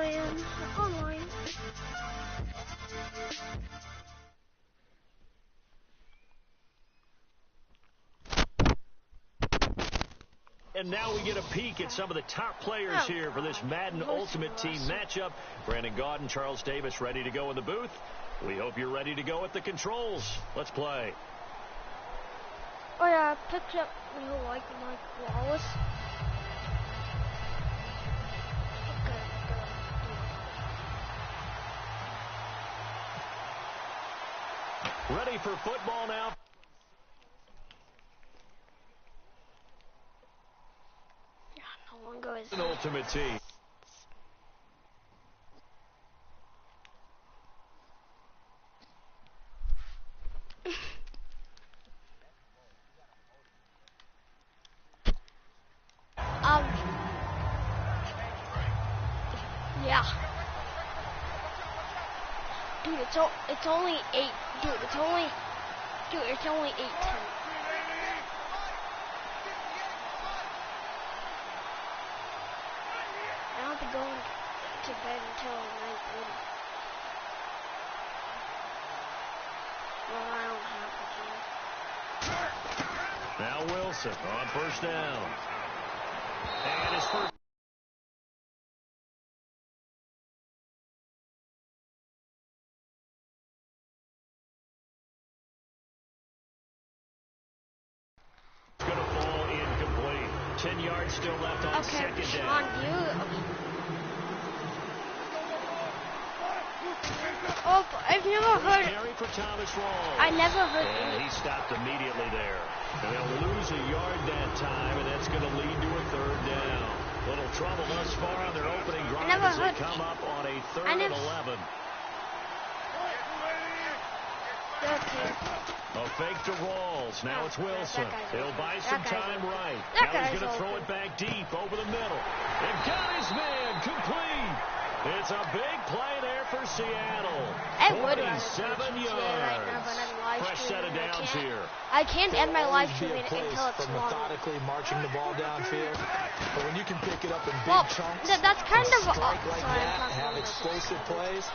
and online. And now we get a peek at some of the top players here for this Madden Ultimate Team matchup. Brandon Gaudin, Charles Davis ready to go in the booth. We hope you're ready to go at the controls. Let's play. Oh yeah, I picked up like Mike Wallace. Ready for football now. Yeah, no one goes. An Ultimate Team. Yeah. Dude, it's only 8. Dude, it's only 8:10. I don't have to go to bed until 9:30. Well, I don't have to. Now Wilson on first down. And his first. Going to fall incomplete. 10 yards still left on second down. Oh, I've never heard. Carry for Thomas Rawls. I never heard. And he stopped immediately there. And they'll lose a yard that time, and that's going to lead to a third down. Little trouble thus far on their opening drive as they come up on a third and 11. Okay. A fake to Rawls. Now it's Wilson. He'll buy some time right. Now he's going to throw it back deep over the middle. And got his man complete. It's a big play there for Seattle. 47 yards. Fresh set of downs here. I can't end my live stream until it's for methodically marching the ball downfield. But when you can pick it up in big chunks, that's kind of strike like that, have explosive plays.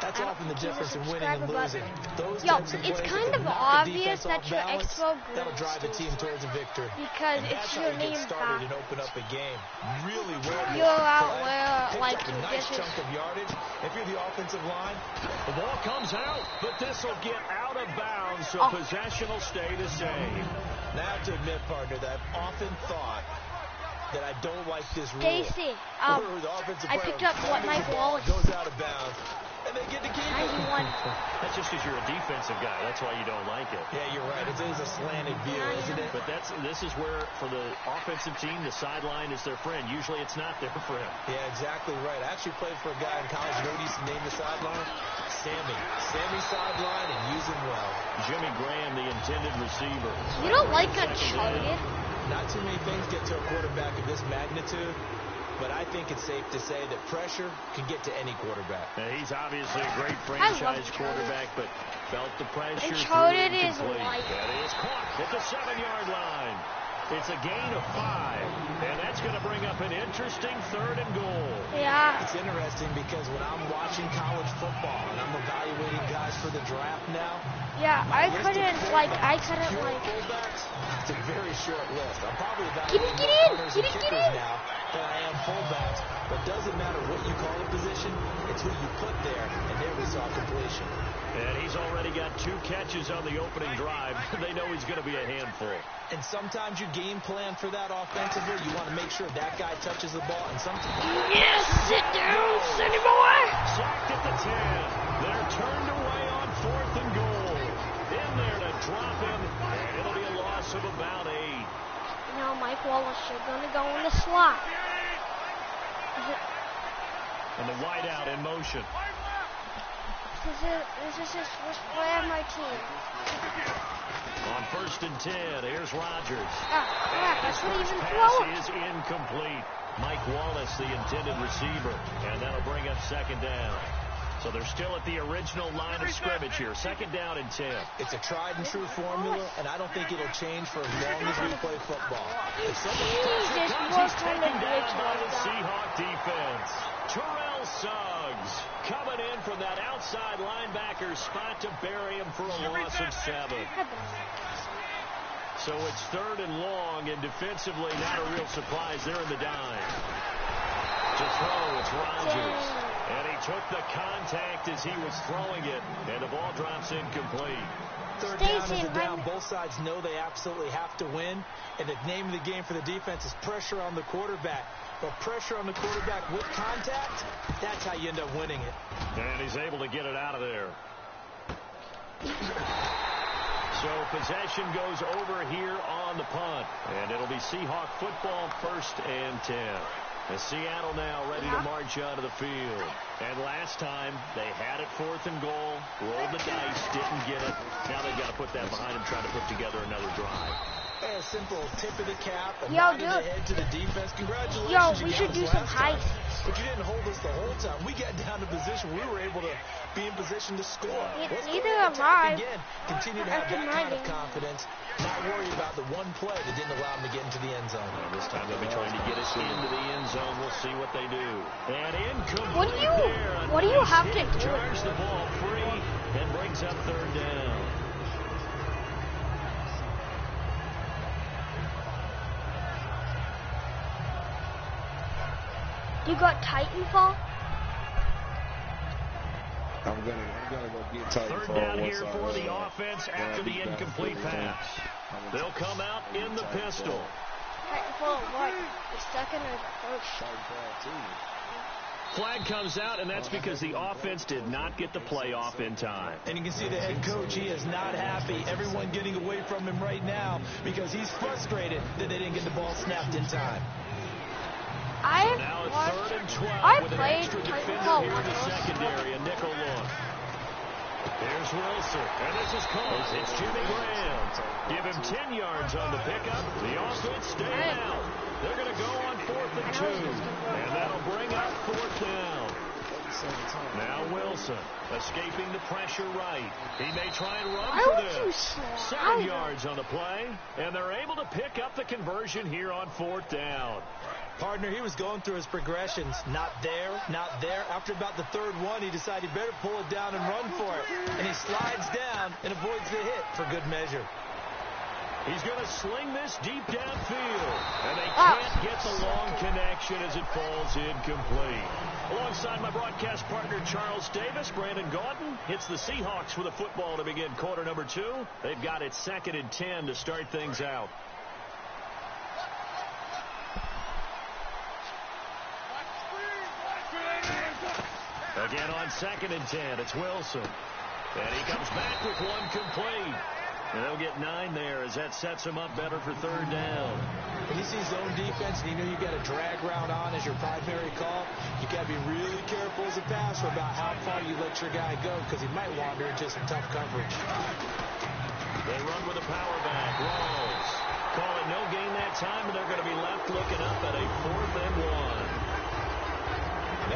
That's often the difference in winning and losing. Those types of plays, it's kind of obvious that your balance, expo that'll drive a team towards a victory. Because and it's your name started and open up a game. Really well. You're out where like a nice chunk of yardage. If you're the offensive line, the ball comes out, but this will get out of bounds, so possession will stay the same. Now I have to admit, partner, that I've often thought that I don't like this rule. Stacy, I picked up what Mike Wallace goes out of bounds. And they get to keep it. 91. That's just because you're a defensive guy. That's why you don't like it. Yeah, you're right. It is a slanted view, isn't it? But this is where, for the offensive team, the sideline is their friend. Usually it's not their friend. Yeah, exactly right. I actually played for a guy in college. You know what he used to name the sideline? Sammy. Sammy sideline, and use him well. Jimmy Graham, the intended receiver. You don't like Uncharted? Not too many things get to a quarterback of this magnitude. But I think it's safe to say that pressure can get to any quarterback. He's obviously a great franchise quarterback, but felt the pressure. Uncharted is like. That is caught at the 7-yard line. It's a gain of 5, and that's going to bring up an interesting 3rd and goal. Yeah. It's interesting because when I'm watching college football and I'm evaluating guys for the draft now. Yeah, I couldn't like. Fullbacks, it's a very short list. I'm probably evaluating more punters and kickers now than I am fullbacks. But it doesn't matter what you call a position, it's who you put there. And there we saw completion. And he's already got 2 catches on the opening drive. They know he's going to be a handful. And sometimes you game plan for that offensively. You want to make sure that guy touches the ball. And sometimes... Yes! Sit down, Sonny boy! Sacked at the 10. They're turned away on 4th and goal. In there to drop him. And it'll be a loss of about 8. Now Mike Wallace is going to go in the slot. And the wideout in motion. This is his first play on my team. On 1st and 10, here's Rodgers. That's not even pass is incomplete. Mike Wallace, the intended receiver, and that'll bring up 2nd down. So they're still at the original line of scrimmage here. 2nd down and 10. It's a tried and true formula, and I don't think it'll change for as long as we play football. Jesus, what kind of down by the Seahawk defense. Terrell Suggs coming in from that outside linebacker spot to bury him for a loss of 7. So it's 3rd and long, and defensively not a real surprise. They're in the dime. To throw, it's Rodgers. And he took the contact as he was throwing it, and the ball drops incomplete. 3rd down is a down. Both sides know they absolutely have to win, and the name of the game for the defense is pressure on the quarterback. But pressure on the quarterback with contact, that's how you end up winning it. And he's able to get it out of there. So possession goes over here on the punt, and it'll be Seahawk football, 1st and 10. As Seattle now ready to march onto the field. And last time, they had it 4th and goal, rolled the dice, didn't get it. Now they've got to put that behind them, trying to put together another drive. A simple tip of the cap, a nod of the head to the defense. Congratulations. Yo, we should do some heists. But you didn't hold us the whole time. We got down to position. We were able to be in position to score. Neither am I. Again, continue to have that kind of confidence. Not worry about the one play that didn't allow them to get into the end zone. Well, this time they'll be trying to get us into the end zone. We'll see what they do. And incomplete What do you have to do? Charge the ball free and brings up 3rd down. You got Titanfall? I'm gonna go get Titanfall. 3rd down here for the offense after the incomplete pass. They'll come out in the pistol. Titanfall what? The 2nd or the 1st? Flag comes out, and that's because the offense did not get the play off in time. And you can see the head coach, he is not happy. Everyone getting away from him right now because he's frustrated that they didn't get the ball snapped in time. Now it's 3rd and 12 with an extra defender here in the secondary, a nickel look. Here's Wilson, and this is close. It's Jimmy Graham. Give him 10 yards on the pickup. The offense staying out. They're going to go on 4th and 2, and that'll bring up 4th down. Now Wilson escaping the pressure right. He may try and run for this. 7 yards on the play, and they're able to pick up the conversion here on 4th down. Partner, he was going through his progressions. Not there, not there. After about the 3rd one, he decided he better pull it down and run for it. And he slides down and avoids the hit for good measure. He's going to sling this deep downfield. And they can't get the long connection as it falls incomplete. Alongside my broadcast partner, Charles Davis, Brandon Gauton hits the Seahawks with a football to begin quarter number 2. They've got it 2nd and 10 to start things out. Again on 2nd and 10, it's Wilson. And he comes back with one complete. And they'll get 9 there as that sets him up better for 3rd down. When you see zone defense and you know you've got a drag route on as your primary call, you got to be really careful as a passer about how far you let your guy go because he might wander into some tough coverage. They run with a power back. Rawls calling no gain that time, and they're going to be left looking up at a 4th and 1.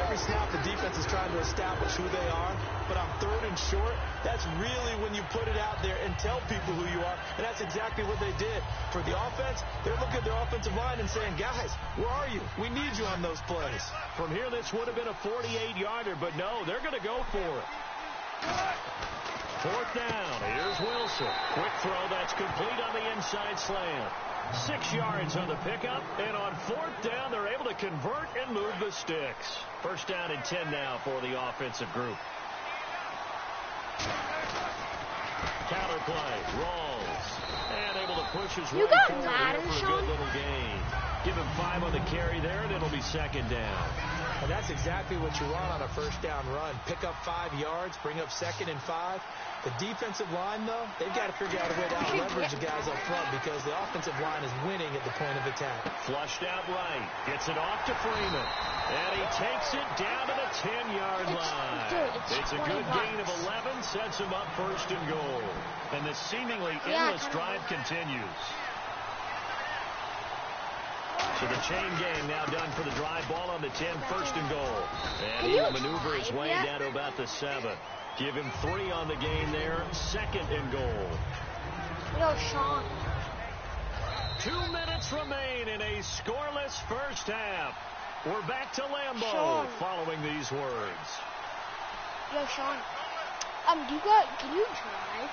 Every snap, the defense is trying to establish who they are. But on 3rd and short, that's really when you put it out there and tell people who you are. And that's exactly what they did. For the offense, they're looking at their offensive line and saying, guys, where are you? We need you on those plays. From here, this would have been a 48-yarder, but no, they're going to go for it. 4th down. Here's Wilson. Quick throw that's complete on the inside slant. 6 yards on the pickup, and on 4th down, they're able to convert and move the sticks. 1st down and 10 now for the offensive group. Counter play, Rawls, and able to push his way forward here for a good little gain. Give him 5 on the carry there, and it'll be 2nd down. And that's exactly what you want on a 1st down run. Pick up 5 yards, bring up 2nd and 5. The defensive line, though, they've got to figure out a way to out-leverage the guys up front because the offensive line is winning at the point of attack. Flushed out right. Gets it off to Freeman. And he takes it down to the 10-yard line. It's a good gain of 11. Sets him up 1st and goal. And the seemingly endless drive continues. So the chain gang now done for the drive. Ball on the 10, 1st and goal. And he will maneuver his way down to about the 7. Give him 3 on the game there. 2nd and goal. Yo, Sean. 2 minutes remain in a scoreless 1st half. We're back to Lambeau Sean. following these words. Yo, Sean. Can you drive?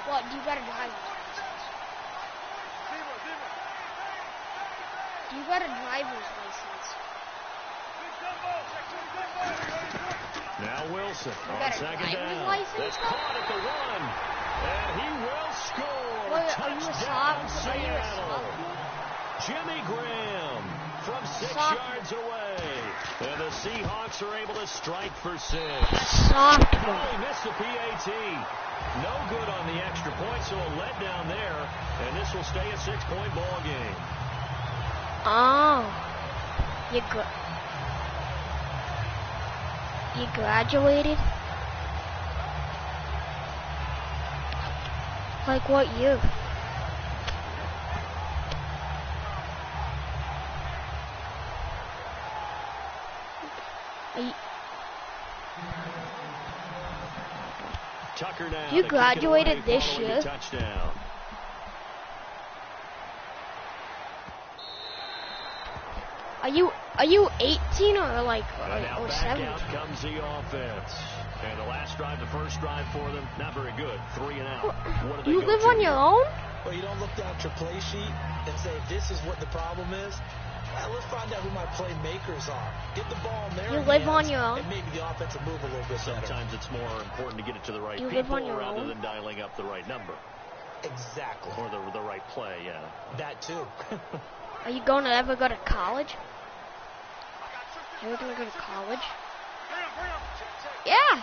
What? Do you got a driver's license? Do you got a driver's license? Now Wilson You on got a second driver's down. license, That's though? caught at the 1. And he will score. Wait, are you a Touchdown, sophomore? Seattle. Jimmy Graham from 6 Sophomore. yards away. And the Seahawks are able to strike for 6. Sophomore. Oh, he missed the PAT. No good on the extra point, so a letdown there. And this will stay a 6-point ball game. Oh. You graduated? Like what year? Tucker now. You graduated this year? Touchdown. Are you 18 or like And now or back 17? out comes the offense. And the last drive, the first drive for them, not very good. 3 and out. What do they You go live to on your own? Well, you don't look down at your play sheet and say, this is what the problem is. Let's find out who my playmakers are. Get the ball in their You live on hands, your own? and maybe the offense will move a little bit better. Sometimes it's more important to get it to the right You people live on your rather own? than dialing up the right number. Exactly. Or the right play, yeah. That too. Are you going to ever go to college? Are you going to go to college? Yeah.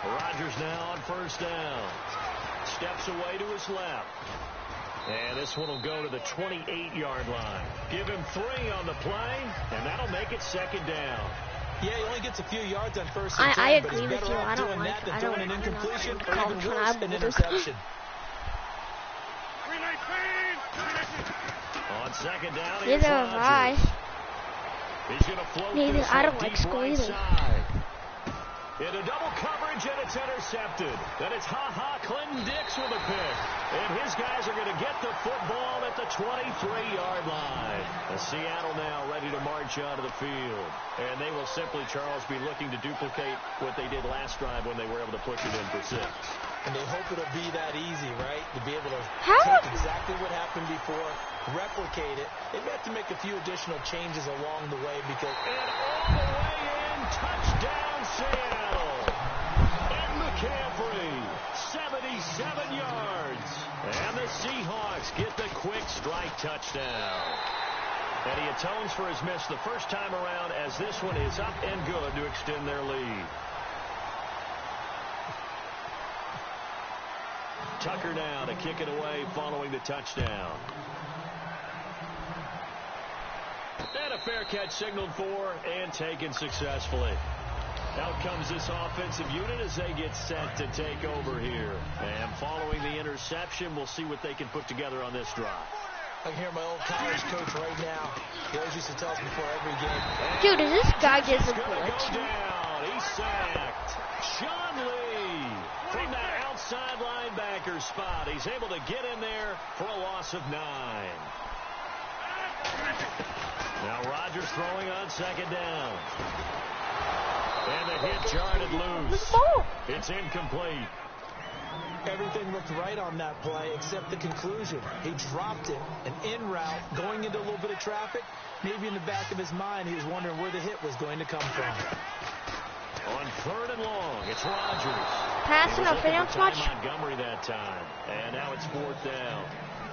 Rodgers now on first down. Steps away to his left. And this one will go to the 28-yard line. Give him 3 on the play, and that'll make it second down. Yeah, he only gets a few yards on first and 10, I but agree he's with better you. off I don't doing like that than I throwing don't an incompletion or college even when worse, I'm an older. interception. On second down, Neither here's have I. Rodgers. He's going to float Neither. this I one don't like deep school right either. side. Into double coverage, and it's intercepted. Then it's Clinton Dix with a pick. And his guys are going to get the football at the 23-yard line. And Seattle now ready to march out of the field. And they will simply, Charles, be looking to duplicate what they did last drive when they were able to push it in for 6. And they hope it'll be that easy, right? To be able to How? take exactly what happened before, replicate it. They may have to make a few additional changes along the way because... And all the way in, touchdown Seattle. And McCaffrey, 77 yards. And the Seahawks get the quick strike touchdown. And he atones for his miss the first time around as this one is up and good to extend their lead. Tucker now to kick it away following the touchdown. And a fair catch signaled for and taken successfully. Out comes this offensive unit as they get set to take over here. And following the interception, we'll see what they can put together on this drive. I can hear my old college coach right now. He always used to tell us before every game. Dude, is this guy just a He's going to go glitch? down. He's sacked. Sean Lee from that outside linebacker spot. He's able to get in there for a loss of 9. Now Rodgers throwing on second down. And the hit charted loose. It's incomplete. Everything looked right on that play except the conclusion. He dropped it, an in route, going into a little bit of traffic. Maybe in the back of his mind, he was wondering where the hit was going to come from. On 3rd and long, it's Rodgers. Pass interference much? Montgomery that time. And now it's 4th down.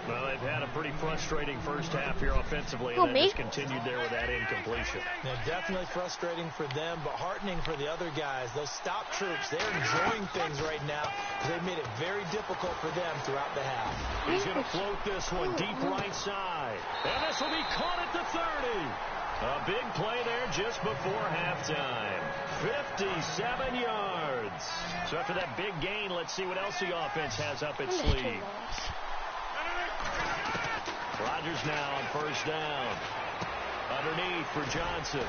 Well, they've had a pretty frustrating first half here offensively, and then just continued there with that incompletion. Yeah, definitely frustrating for them, but heartening for the other guys. Those stop troops, they're enjoying things right now because they've made it very difficult for them throughout the half. He's going to float this one deep right side. And this will be caught at the 30. A big play there just before halftime. 57 yards. So after that big gain, let's see what else the offense has up its sleeve. Rodgers now on first down. Underneath for Johnson.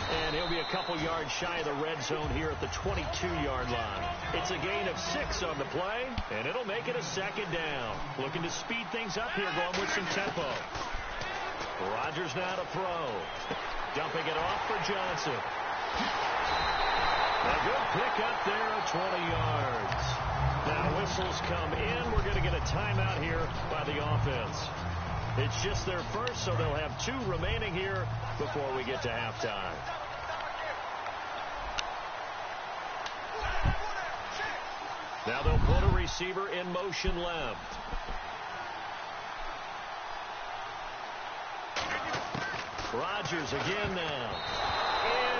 And he'll be a couple yards shy of the red zone here at the 22-yard line. It's a gain of 6 on the play, and it'll make it a second down. Looking to speed things up here, going with some tempo. Rodgers now to throw. Dumping it off for Johnson. A good pickup there at 20 yards. Now whistles come in. We're going to get a timeout here by the offense. It's just their first, so they'll have 2 remaining here before we get to halftime. Now they'll put a receiver in motion left. Rodgers again now.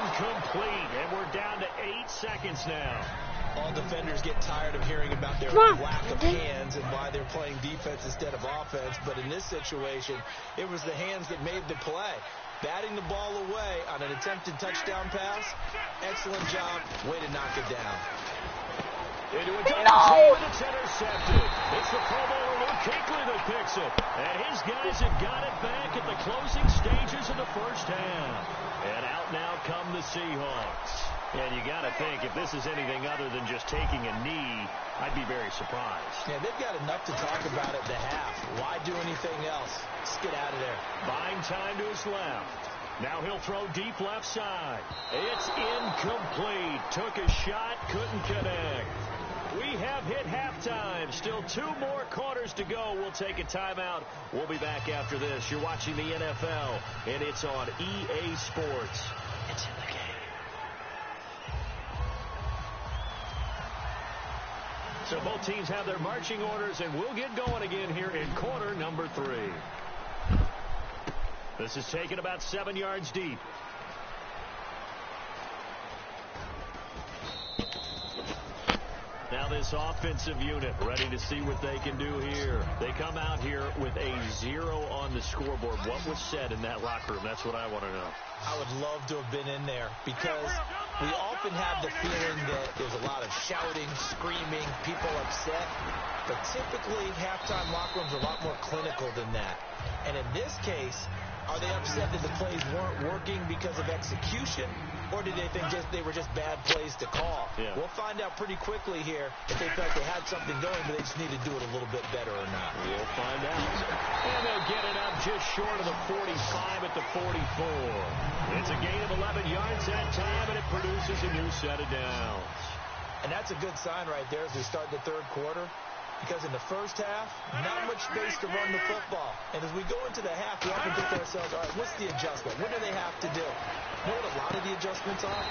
Incomplete, and we're down to 8 seconds now. All defenders get tired of hearing about their lack of hands and why they're playing defense instead of offense. But in this situation, it was the hands that made the play. Batting the ball away on an attempted touchdown pass. Excellent job. Way to knock it down. Into a and it's intercepted. It's the Pro Bowler Luke Kuechly that picks it. And his guys have got it back at the closing stages of the first half. And out now come the Seahawks. And you got to think, if this is anything other than just taking a knee, I'd be very surprised. Yeah, they've got enough to talk about at the half. Why do anything else? Just get out of there. Buying time to his left. Now he'll throw deep left side. It's incomplete. Took a shot, couldn't connect. We have hit halftime. Still 2 more quarters to go. We'll take a timeout. We'll be back after this. You're watching the NFL, and it's on EA Sports. It's in the game. So both teams have their marching orders, and we'll get going again here in quarter number 3. This is taken about 7 yards deep. Now this offensive unit ready to see what they can do here. They come out here with a 0 on the scoreboard. What was said in that locker room? That's what I want to know. I would love to have been in there because we often have the feeling that there's a lot of shouting, screaming, people upset. But typically, halftime locker rooms are a lot more clinical than that. And in this case, are they upset that the plays weren't working because of execution? Or did they think they were just bad plays to call? Yeah. We'll find out pretty quickly here if they felt they had something going, but they just need to do it a little bit better or not. We'll find out. And they'll get it up just short of the 45 at the 44. It's a gain of 11 yards that time, and it produces a new set of downs. And that's a good sign right there as we start the third quarter. Because in the first half, not much space to run the football. And as we go into the half, we often think to ourselves, all right, what's the adjustment? What do they have to do? You know what a lot of the adjustments are?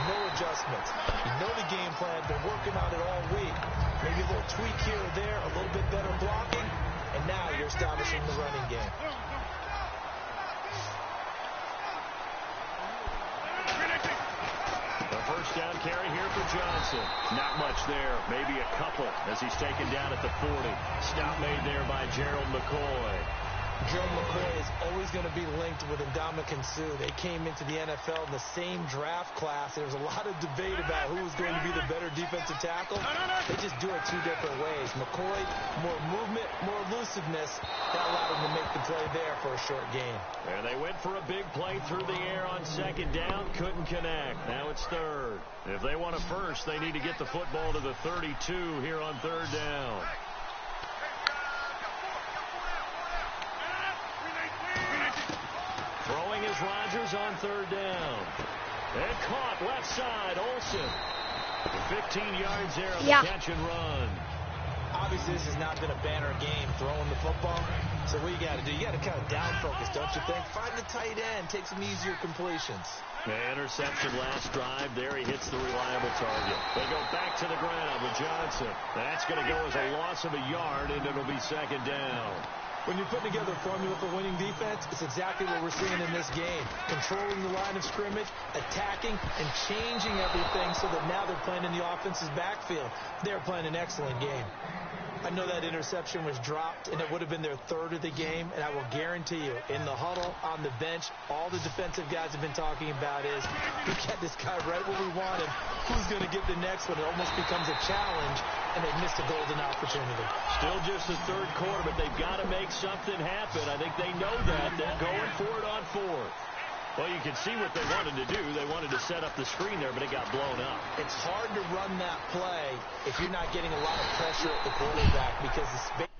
No adjustments. You know the game plan. Been working on it all week. Maybe a little tweak here or there, a little bit better blocking, and now you're establishing the running game. First down carry here for Johnson. Not much there. Maybe a couple as he's taken down at the 40. Stop made there by Gerald McCoy. Gerald McCoy is always going to be linked with Ndamukong Suh. They came into the NFL in the same draft class. There was a lot of debate about who was going to be the better defensive tackle. They just do it 2 different ways. McCoy, more movement, more elusiveness. That allowed him to make the play there for a short gain. And they went for a big play through the air on second down. Couldn't connect. Now it's third. If they want a first, they need to get the football to the 32 here on third down. Throwing is Rodgers on third down. And caught left side, Olsen. 15 yards there on the catch and run. Obviously, this has not been a banner game throwing the football. So what you got to do? You got to kind of down focus, don't you think? Find the tight end. Take some easier completions. The interception last drive. There he hits the reliable target. They go back to the ground with Johnson. That's going to go as a loss of a yard, and it'll be second down. When you're putting together a formula for winning defense, it's exactly what we're seeing in this game. Controlling the line of scrimmage, attacking, and changing everything so that now they're playing in the offense's backfield. They're playing an excellent game. I know that interception was dropped, and it would have been their 3rd of the game, and I will guarantee you, in the huddle, on the bench, all the defensive guys have been talking about is, we get this guy right where we want him. Who's going to get the next one? It almost becomes a challenge, and they missed a golden opportunity. Still just the third quarter, but they've got to make something happen. I think they know that. They're going for it on 4th. Well, you can see what they wanted to do. They wanted to set up the screen there, but it got blown up. It's hard to run that play if you're not getting a lot of pressure at the quarterback because the space